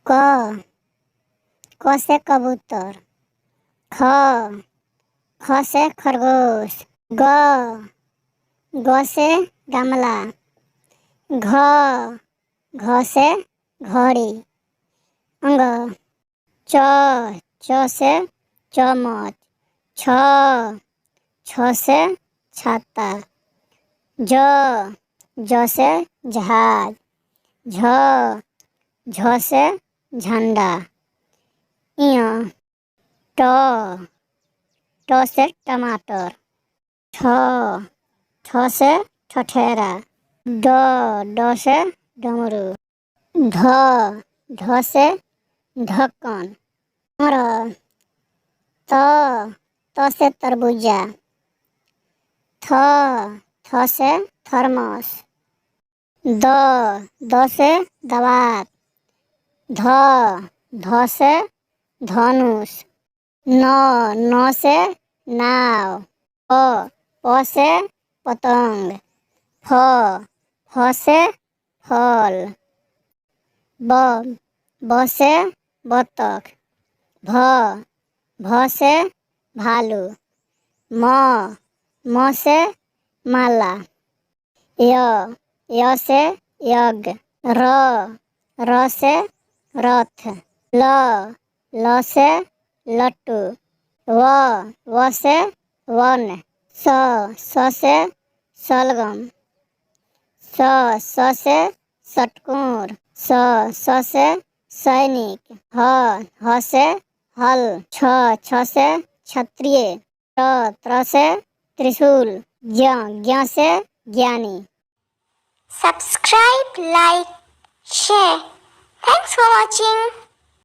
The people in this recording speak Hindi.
क से कबूतर। ख से खरगोश। ग से गमला। घ से घड़ी। अंग च से चम्मच। छ से छाता। ज से जहाज। झ से झंडा। ट से टमाटर। ठ से ठठेरा। ड से डमरू। ढ से ढक्कन। त से तरबूजा। थ से थर्मस। द से दवात। ध से धनुष। न से नाव। प से पतंग। फ से फल। ब से बतख। भ से भालू। म से माला। य से यज्ञ। र से रथ। ल से लट्टू। व से वन। स से सलगम। स से षटकोर। स से सैनिक। ह से हल। छ से क्षत्रिय। त्र से त्रिशूल। ज्ञ से ज्ञानी। Subscribe, like, share. Thanks for watching.